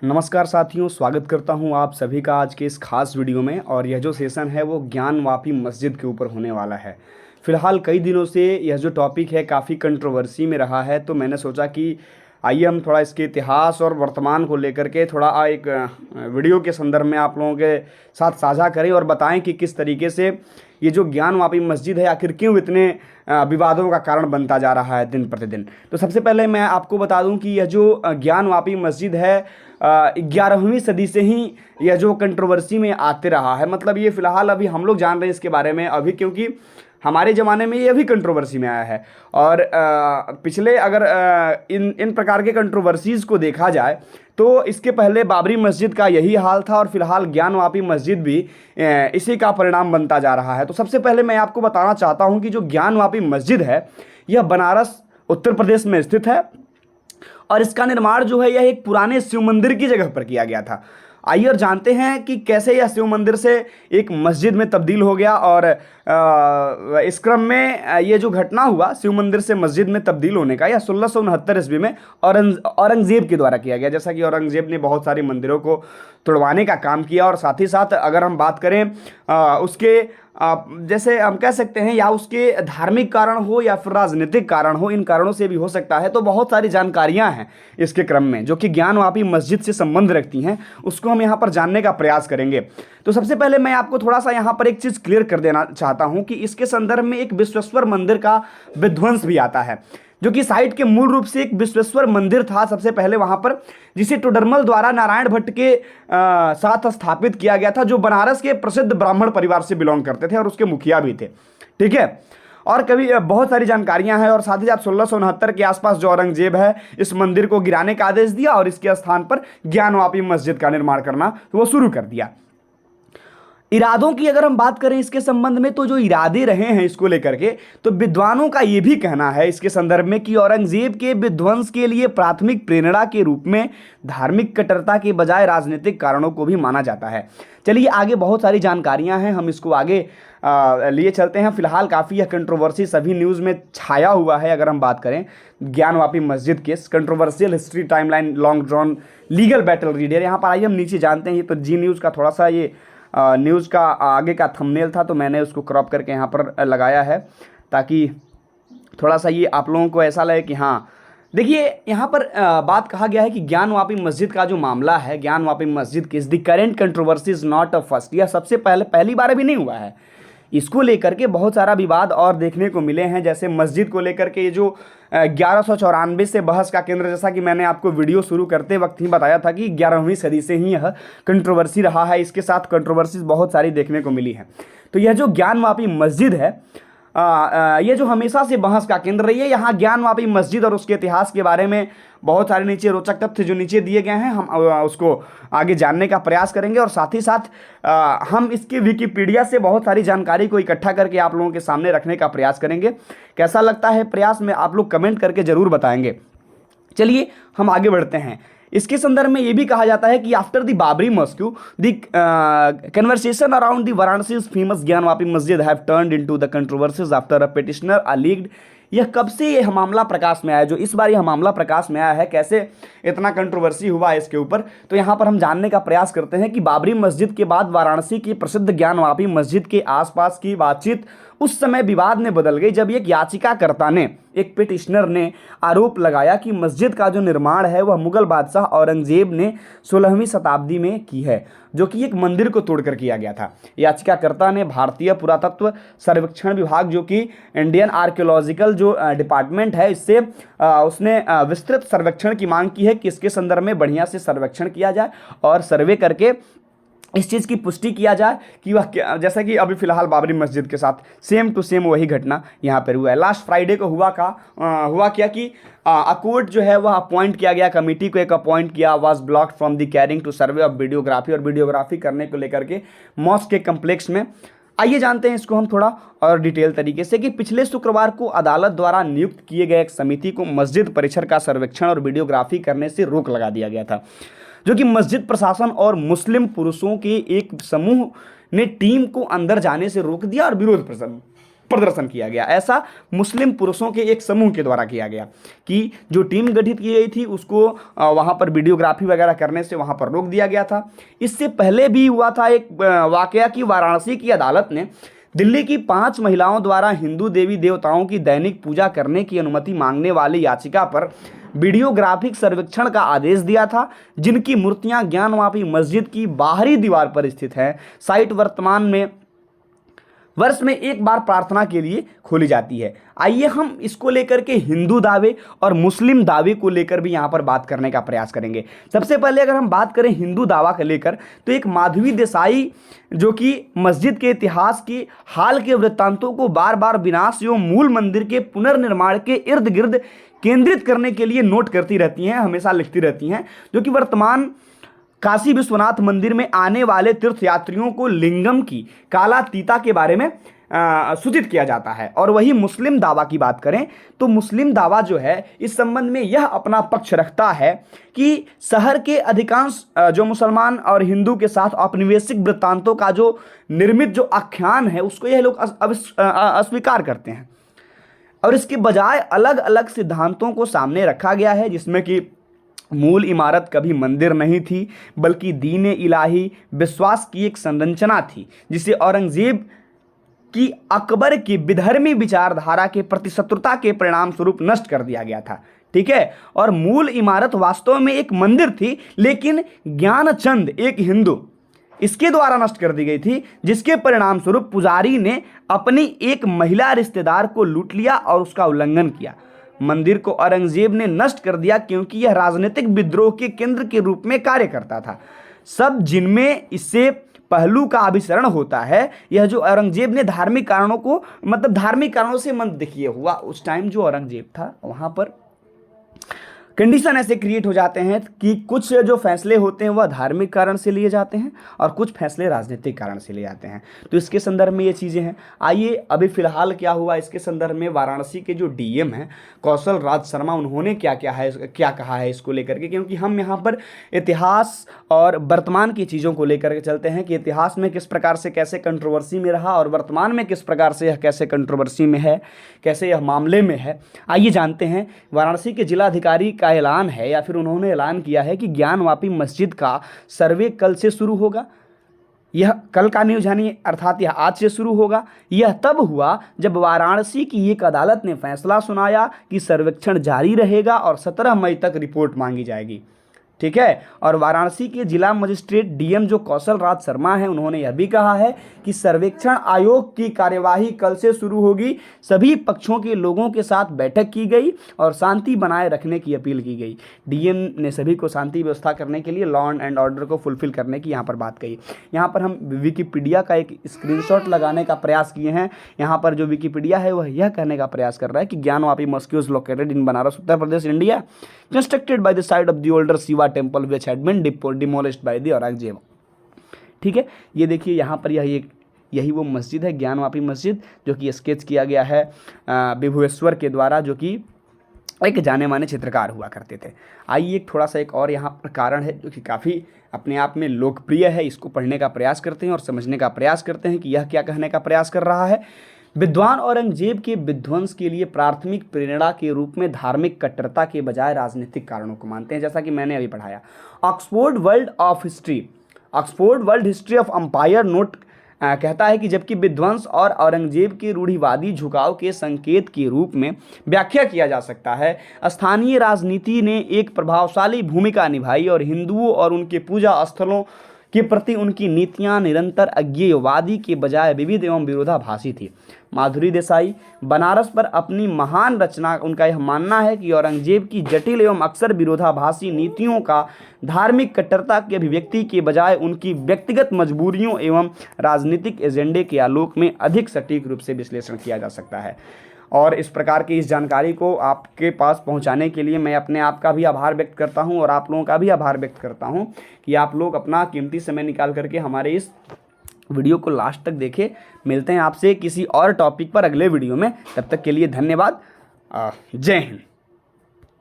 नमस्कार साथियों, स्वागत करता हूं आप सभी का आज के इस खास वीडियो में। और यह जो सेशन है वो ज्ञान वापी मस्जिद के ऊपर होने वाला है। फिलहाल कई दिनों से यह जो टॉपिक है काफ़ी कंट्रोवर्सी में रहा है, तो मैंने सोचा कि आइए हम थोड़ा इसके इतिहास और वर्तमान को लेकर के थोड़ा एक वीडियो के संदर्भ में आप लोगों के साथ साझा करें और बताएं कि किस तरीके से ये जो ज्ञान वापी मस्जिद है आखिर क्यों इतने विवादों का कारण बनता जा रहा है दिन प्रतिदिन। तो सबसे पहले मैं आपको बता दूं कि यह जो ज्ञान वापी मस्जिद है 11वीं सदी से ही यह जो कंट्रोवर्सी में आते रहा है। मतलब ये फ़िलहाल अभी हम लोग जान रहे हैं इसके बारे में अभी, क्योंकि हमारे ज़माने में ये अभी कंट्रोवर्सी में आया है। और पिछले अगर इन प्रकार के कंट्रोवर्सीज़ को देखा जाए तो इसके पहले बाबरी मस्जिद का यही हाल था और फिलहाल ज्ञान वापी मस्जिद भी इसी का परिणाम बनता जा रहा है। तो सबसे पहले मैं आपको बताना चाहता हूँ कि जो ज्ञान वापी मस्जिद है यह बनारस उत्तर प्रदेश में स्थित है और इसका निर्माण जो है यह एक पुराने शिव मंदिर की जगह पर किया गया था। आइए और जानते हैं कि कैसे यह शिव मंदिर से एक मस्जिद में तब्दील हो गया। और इस क्रम में ये जो घटना हुआ शिव मंदिर से मस्जिद में तब्दील होने का, यह 1669 ईस्वी में औरंगजेब के द्वारा किया गया। जैसा कि औरंगजेब ने बहुत सारे मंदिरों को तोड़वाने का काम किया और साथ ही साथ अगर हम बात करें उसके जैसे हम कह सकते हैं या उसके धार्मिक कारण हो या फिर राजनीतिक कारण हो, इन कारणों से भी हो सकता है। तो बहुत सारी जानकारियां हैं इसके क्रम में जो कि ज्ञान वापी मस्जिद से संबंध रखती हैं, उसको हम यहाँ पर जानने का प्रयास करेंगे। तो सबसे पहले मैं आपको थोड़ा सा यहाँ पर एक चीज़ क्लियर कर देना चाहता हूँ कि इसके संदर्भ में एक विश्वेश्वर मंदिर का विध्वंस भी आता है, जो कि साइट के मूल रूप से एक विश्वेश्वर मंदिर था सबसे पहले वहां पर, जिसे टोडरमल द्वारा नारायण भट्ट के साथ स्थापित किया गया था, जो बनारस के प्रसिद्ध ब्राह्मण परिवार से बिलोंग करते थे और उसके मुखिया भी थे। ठीक है। और कभी बहुत सारी जानकारियां हैं और साथ ही साथ 1669 के आसपास जो औरंगजेब है इस मंदिर को गिराने का आदेश दिया और इसके स्थान पर ज्ञान वापी मस्जिद का निर्माण करना वो शुरू कर दिया। इरादों की अगर हम बात करें इसके संबंध में, तो जो इरादे रहे हैं इसको लेकर के, तो विद्वानों का यह भी कहना है इसके संदर्भ में कि औरंगजेब के विध्वंस के लिए प्राथमिक प्रेरणा के रूप में धार्मिक कट्टरता के बजाय राजनीतिक कारणों को भी माना जाता है। चलिए आगे बहुत सारी जानकारियां हैं, हम इसको आगे लिए चलते हैं। फिलहाल काफ़ी यह कंट्रोवर्सी सभी न्यूज़ में छाया हुआ है। अगर हम बात करें ज्ञान वापी मस्जिद case, controversial history timeline long drawn legal battle reader, यहाँ पर आइए हम नीचे जानते हैं। ये तो जी न्यूज़ का थोड़ा सा ये न्यूज़ का आगे का थंबनेल था, तो मैंने उसको क्रॉप करके यहाँ पर लगाया है ताकि थोड़ा सा ये आप लोगों को ऐसा लगे कि हाँ देखिए यहाँ पर बात कहा गया है कि ज्ञान वापी मस्जिद का जो मामला है, ज्ञान वापी मस्जिद case, the current controversy is not a first. यह सबसे पहली बार भी नहीं हुआ है। इसको लेकर के बहुत सारा विवाद और देखने को मिले हैं, जैसे मस्जिद को लेकर के ये जो 1194 से बहस का केंद्र, जैसा कि मैंने आपको वीडियो शुरू करते वक्त ही बताया था कि 11वीं सदी से ही यह कंट्रोवर्सी रहा है। इसके साथ कंट्रोवर्सीज बहुत सारी देखने को मिली है। तो यह जो ज्ञान वापी मस्जिद है ये जो हमेशा से बहस का केंद्र रही है। यहाँ ज्ञान वापी मस्जिद और उसके इतिहास के बारे में बहुत सारे नीचे रोचक तथ्य जो नीचे दिए गए हैं, हम उसको आगे जानने का प्रयास करेंगे और साथ ही साथ हम इसके विकिपीडिया से बहुत सारी जानकारी को इकट्ठा करके आप लोगों के सामने रखने का प्रयास करेंगे। कैसा लगता है प्रयास में आप लोग कमेंट करके ज़रूर बताएंगे। चलिए हम आगे बढ़ते हैं। इसके संदर्भ में यह भी कहा जाता है कि after the Babri mosque the conversation around the Varanasi famous Gyan Vapi Masjid have turned into the controversies after a petitioner alleged. यह कब से यह मामला प्रकाश में आया, जो इस बार यह मामला प्रकाश में आया है, कैसे इतना कंट्रोवर्सी हुआ है इसके ऊपर, तो यहाँ पर हम जानने का प्रयास करते हैं कि बाबरी मस्जिद के बाद वाराणसी की प्रसिद्ध ज्ञान वापी मस्जिद के आसपास की बातचीत उस समय विवाद में बदल गई जब एक याचिकाकर्ता ने, एक पिटिशनर ने आरोप लगाया कि मस्जिद का जो निर्माण है वह मुगल बादशाह औरंगजेब ने 16वीं शताब्दी में की है, जो कि एक मंदिर को तोड़कर किया गया था। याचिकाकर्ता ने भारतीय पुरातत्व सर्वेक्षण विभाग, जो कि इंडियन आर्कियोलॉजिकल जो डिपार्टमेंट है, इससे उसने विस्तृत सर्वेक्षण की मांग की है कि इसके संदर्भ में बढ़िया से सर्वेक्षण किया जाए और सर्वे करके इस चीज़ की पुष्टि किया जाए कि वह जैसा कि अभी फिलहाल बाबरी मस्जिद के साथ सेम टू सेम वही घटना यहाँ पर हुआ है। लास्ट फ्राइडे को हुआ क्या कि अकोर्ट जो है वह अपॉइंट किया गया, कमेटी को एक अपॉइंट किया, was blocked from the carrying to survey of videography, और वीडियोग्राफी करने को लेकर के मॉस्क के कम्प्लेक्स में। आइए जानते हैं इसको हम थोड़ा और डिटेल तरीके से कि पिछले शुक्रवार को अदालत द्वारा नियुक्त किए गए एक समिति को मस्जिद परिसर का सर्वेक्षण और वीडियोग्राफी करने से रोक लगा दिया गया था, जो कि मस्जिद प्रशासन और मुस्लिम पुरुषों के एक समूह ने टीम को अंदर जाने से रोक दिया और विरोध प्रदर्शन किया गया। ऐसा मुस्लिम पुरुषों के एक समूह के द्वारा किया गया कि जो टीम गठित की गई थी उसको वहाँ पर वीडियोग्राफी वगैरह करने से वहाँ पर रोक दिया गया था। इससे पहले भी हुआ था एक वाकया कि वाराणसी की अदालत ने दिल्ली की 5 महिलाओं द्वारा हिंदू देवी देवताओं की दैनिक पूजा करने की अनुमति मांगने वाली याचिका पर वीडियोग्राफिक सर्वेक्षण का आदेश दिया था, जिनकी मूर्तियां ज्ञानवापी मस्जिद की बाहरी दीवार पर स्थित है। साइट वर्तमान में वर्ष में एक बार प्रार्थना के लिए खोली जाती है। आइए हम इसको लेकर के हिंदू दावे और मुस्लिम दावे को लेकर भी यहाँ पर बात करने का प्रयास करेंगे। सबसे पहले अगर हम बात करें हिंदू दावा को लेकर, तो एक माधवी देसाई जो कि मस्जिद के इतिहास की हाल के वृत्तांतों को बार बार विनाश एवं मूल मंदिर के पुनर्निर्माण के इर्द गिर्द केंद्रित करने के लिए नोट करती रहती हैं, हमेशा लिखती रहती हैं, जो कि वर्तमान काशी विश्वनाथ मंदिर में आने वाले तीर्थयात्रियों को लिंगम की कालातीता के बारे में सूचित किया जाता है। और वही मुस्लिम दावा की बात करें तो मुस्लिम दावा जो है इस संबंध में यह अपना पक्ष रखता है कि शहर के अधिकांश जो मुसलमान और हिंदू के साथ औपनिवेशिक वृत्तांतों का जो निर्मित जो आख्यान है उसको यह लोग अस्वीकार करते हैं और इसके बजाय अलग अलग सिद्धांतों को सामने रखा गया है, जिसमें कि मूल इमारत कभी मंदिर नहीं थी बल्कि दीन इलाही विश्वास की एक संरचना थी, जिसे औरंगजेब की अकबर की विधर्मी विचारधारा के प्रति शत्रुता के परिणाम स्वरूप नष्ट कर दिया गया था। ठीक है, और मूल इमारत वास्तव में एक मंदिर थी, लेकिन ज्ञानचंद एक हिंदू इसके द्वारा नष्ट कर दी गई थी, जिसके परिणाम स्वरूप पुजारी ने अपनी एक महिला रिश्तेदार को लूट लिया और उसका उल्लंघन किया। मंदिर को औरंगजेब ने नष्ट कर दिया क्योंकि यह राजनीतिक विद्रोह के केंद्र के रूप में कार्य करता था। सब जिनमें इससे पहलू का अभिसरण होता है, यह जो औरंगजेब ने धार्मिक कारणों को धार्मिक कारणों से मन देखिए हुआ, उस टाइम जो औरंगजेब था वहां पर कंडीशन ऐसे क्रिएट हो जाते हैं कि कुछ जो फैसले होते हैं वह धार्मिक कारण से लिए जाते हैं और कुछ फैसले राजनीतिक कारण से लिए जाते हैं। तो इसके संदर्भ में ये चीज़ें हैं। आइए अभी फिलहाल क्या हुआ इसके संदर्भ में, वाराणसी के जो डीएम हैं कौशल राज शर्मा, उन्होंने क्या कहा है इसको लेकर के, क्योंकि हम यहाँ पर इतिहास और वर्तमान की चीज़ों को लेकर के चलते हैं कि इतिहास में किस प्रकार से कैसे कंट्रोवर्सी में रहा और वर्तमान में किस प्रकार से यह कैसे कंट्रोवर्सी में है, कैसे यह मामले में है। आइए जानते हैं। वाराणसी के जिलाधिकारी का ऐलान है या फिर उन्होंने ऐलान किया है कि ज्ञानवापी मस्जिद का सर्वे कल से शुरू होगा। यह कल का न्यूज यानी अर्थात यह आज से शुरू होगा। यह तब हुआ जब वाराणसी की एक अदालत ने फैसला सुनाया कि सर्वेक्षण जारी रहेगा और 17 मई तक रिपोर्ट मांगी जाएगी। ठीक है, और वाराणसी के जिला मजिस्ट्रेट डीएम जो कौशल राज शर्मा है, उन्होंने यह भी कहा है कि सर्वेक्षण आयोग की कार्यवाही कल से शुरू होगी। सभी पक्षों के लोगों के साथ बैठक की गई और शांति बनाए रखने की अपील की गई। डीएम ने सभी को शांति व्यवस्था करने के लिए लॉ एंड ऑर्डर को फुलफिल करने की यहाँ पर बात कही। यहाँ पर हम विकिपीडिया का एक स्क्रीनशॉट लगाने का प्रयास किए हैं। यहाँ पर जो विकिपीडिया है वह यह कहने का प्रयास कर रहा है कि Gyanvapi mosque is located in Banaras, Uttar Pradesh, India, constructed by the side of the older Shiva temple which had been demolished by the Aurangzeb. ठीक है, ये देखिए यहाँ पर यही वो मस्जिद है ज्ञानवापी मस्जिद, जो कि स्केच किया गया है विभुएश्वर के द्वारा, जो कि एक जाने माने चित्रकार हुआ करते थे। आइए एक थोड़ा सा एक और यहाँ पर कारण है जो कि काफ़ी अपने आप में लोकप्रिय है, इसको पढ़ने का प्रयास करते हैं और समझने का प्रयास करते हैं कि यह क्या कहने का प्रयास कर रहा है। विद्वान औरंगजेब के विध्वंस के लिए प्राथमिक प्रेरणा के रूप में धार्मिक कट्टरता के बजाय राजनीतिक कारणों को मानते हैं, जैसा कि मैंने अभी पढ़ाया। Oxford world history of empire note कहता है कि जबकि विध्वंस और औरंगजेब के रूढ़िवादी झुकाव के संकेत के रूप में व्याख्या किया जा सकता है, स्थानीय राजनीति ने एक प्रभावशाली भूमिका निभाई और हिंदुओं और उनके पूजा स्थलों के प्रति उनकी नीतियां निरंतर अज्ञेयवादी के बजाय विविध एवं विरोधाभासी थी। माधुरी देसाई, बनारस पर अपनी महान रचना, उनका यह मानना है कि औरंगजेब की जटिल एवं अक्सर विरोधाभासी नीतियों का धार्मिक कट्टरता की अभिव्यक्ति के बजाय उनकी व्यक्तिगत मजबूरियों एवं राजनीतिक एजेंडे के आलोक में अधिक सटीक रूप से विश्लेषण किया जा सकता है। और इस प्रकार की इस जानकारी को आपके पास पहुंचाने के लिए मैं अपने आप का भी आभार व्यक्त करता हूं और आप लोगों का भी आभार व्यक्त करता हूं कि आप लोग अपना कीमती समय निकाल करके हमारे इस वीडियो को लास्ट तक देखें। मिलते हैं आपसे किसी और टॉपिक पर अगले वीडियो में, तब तक के लिए धन्यवाद। जय हिंद।